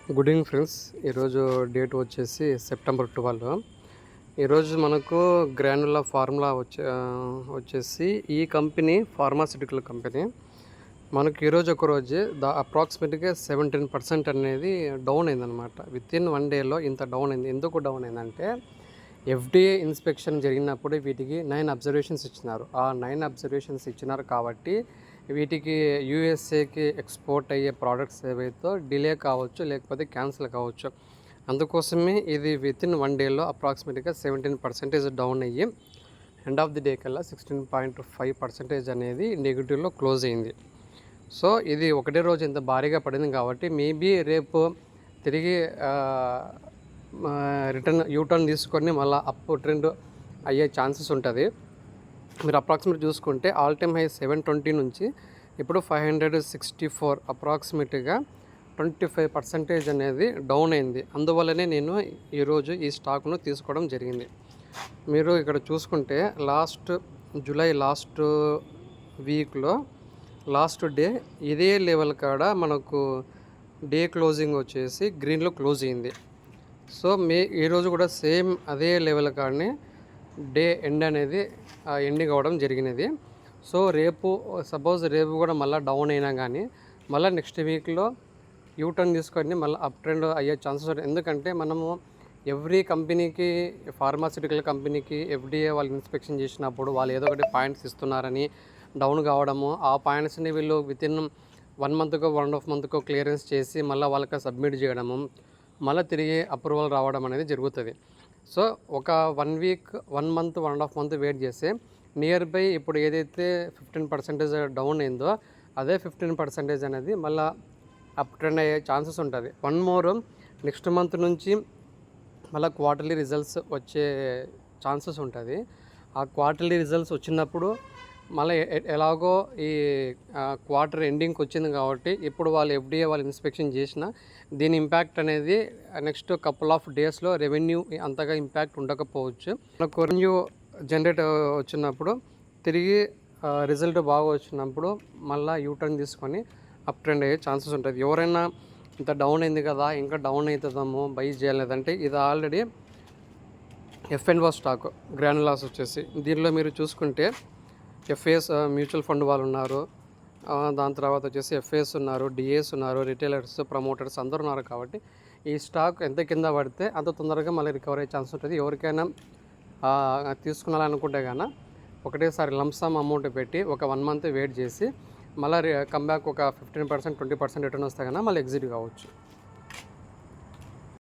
Good evening friends. ఈరోజు date వచ్చేసి September 12. ఈరోజు మనకు గ్రాన్యులా ఫార్ములా వచ్చేసి ఈ కంపెనీ ఫార్మాసిటికల్ కంపెనీ మనకు ఈరోజు ఒకరోజు అప్రాక్సిమేట్గా 17% అనేది డౌన్ అయిందనమాట. వితిన్ 1 డేలో ఇంత డౌన్ అయింది. ఎందుకు డౌన్ అయిందంటే ఎఫ్డిఏ ఇన్స్పెక్షన్ జరిగినప్పుడు వీటికి 9 అబ్జర్వేషన్స్ ఇచ్చినారు. ఆ 9 అబ్జర్వేషన్స్ ఇచ్చినారు కాబట్టి వీటికి యూఎస్ఏకి ఎక్స్పోర్ట్ అయ్యే ప్రోడక్ట్స్ ఏవైతే డిలే కావచ్చు, లేకపోతే క్యాన్సిల్ కావచ్చు. అందుకోసమే ఇది వితిన్ 1 డేలో అప్రాక్సిమేట్గా 17% డౌన్ అయ్యి ఎండ్ ఆఫ్ ది డే కల్లా 16.5% అనేది నెగిటివ్లో క్లోజ్ అయింది. సో ఇది ఒకటే రోజు ఇంత భారీగా పడింది కాబట్టి మేబీ రేపు తిరిగి రిటర్న్ యూటర్న్ తీసుకొని మళ్ళీ అప్ ట్రెండ్ అయ్యే ఛాన్సెస్ ఉంటుంది. మీరు అప్రాక్సిమేట్ చూసుకుంటే ఆల్ టైమ్ హై 720 నుంచి ఇప్పుడు 564 అప్రాక్సిమేట్గా 25% అనేది డౌన్ అయింది. అందువల్లనే నేను ఈరోజు ఈ స్టాక్ను తీసుకోవడం జరిగింది. మీరు ఇక్కడ చూసుకుంటే జూలై లాస్ట్ వీక్లో లాస్ట్ డే ఇదే లెవెల్ కాడ మనకు డే క్లోజింగ్ వచ్చేసి గ్రీన్లో క్లోజ్ అయింది. సో ఈరోజు కూడా సేమ్ అదే లెవెల్ కాడనే డే ఎండ్ అనేది ఎండింగ్ అవ్వడం జరిగినది. సో సపోజ్ రేపు కూడా మళ్ళీ డౌన్ అయినా కానీ మళ్ళీ నెక్స్ట్ వీక్లో యూటర్న్ తీసుకొని మళ్ళీ అప్ ట్రెండ్ అయ్యే ఛాన్సెస్ ఉంటాయి. ఎందుకంటే మనము ఎవ్రీ కంపెనీకి, ఫార్మాసిటికల్ కంపెనీకి ఎఫ్డిఏ వాళ్ళు ఇన్స్పెక్షన్ చేసినప్పుడు వాళ్ళు ఏదో ఒకటి పాయింట్స్ ఇస్తున్నారని డౌన్ కావడము, ఆ పాయింట్స్ని వీళ్ళు వితిన్ 1 మంత్కో 1.5 మంత్కో క్లియరెన్స్ చేసి మళ్ళీ వాళ్ళకి సబ్మిట్ చేయడము, మళ్ళీ తిరిగి అప్రూవల్ రావడం అనేది జరుగుతుంది. సో ఒక 1 వీక్, 1 మంత్, 1.5 మంత్ వెయిట్ చేస్తే నియర్ బై ఇప్పుడు ఏదైతే 15% డౌన్ అయిందో అదే 15% అనేది మళ్ళీ అప్ ట్రెండ్ అయ్యే ఛాన్సెస్ ఉంటుంది. వన్ మోర్ నెక్స్ట్ మంత్ నుంచి మళ్ళీ క్వార్టర్లీ రిజల్ట్స్ వచ్చే ఛాన్సెస్ ఉంటుంది. ఆ క్వార్టర్లీ రిజల్ట్స్ వచ్చినప్పుడు మళ్ళీ ఎలాగో ఈ క్వార్టర్ ఎండింగ్కి వచ్చింది కాబట్టి ఇప్పుడు వాళ్ళు ఎఫ్డిఏ వాళ్ళు ఇన్స్పెక్షన్ చేసిన దీని ఇంపాక్ట్ అనేది నెక్స్ట్ కపుల్ ఆఫ్ డేస్లో రెవెన్యూ అంతగా ఇంపాక్ట్ ఉండకపోవచ్చు. మనకు రెవెన్యూ జనరేట్ వచ్చినప్పుడు తిరిగి రిజల్ట్ బాగా వచ్చినప్పుడు మళ్ళీ యూటర్న్ తీసుకొని అప్ ట్రెండ్ అయ్యే ఛాన్సెస్ ఉంటుంది. ఎవరైనా ఇంత డౌన్ అయింది కదా ఇంకా డౌన్ అవుతుందాము బై చేయలేదంటే ఇది ఆల్రెడీ ఎఫ్ఎన్ఓ స్టాక్ గ్రాన్యులాస్ వచ్చేసి దీనిలో మీరు చూసుకుంటే ఎఫ్ఏఎస్ మ్యూచువల్ ఫండ్ వాళ్ళు ఉన్నారు, దాని తర్వాత వచ్చేసి ఎఫ్ఏఎస్ ఉన్నారు, డిఏస్ ఉన్నారు, రిటైలర్స్, ప్రమోటర్స్ అందరూ ఉన్నారు. కాబట్టి ఈ స్టాక్ ఎంత కింద పడితే అంత తొందరగా మళ్ళీ రికవర్ అయ్యే ఛాన్స్ ఉంటుంది. ఎవరికైనా తీసుకున్నాలనుకుంటే కానీ ఒకటేసారి లంసమ్ అమౌంట్ పెట్టి ఒక 1 మంత్ వెయిట్ చేసి మళ్ళీ కమ్బ్యాక్ ఒక 15%, 20% రిటర్న్ వస్తే కానీ మళ్ళీ ఎగ్జిట్ కావచ్చు.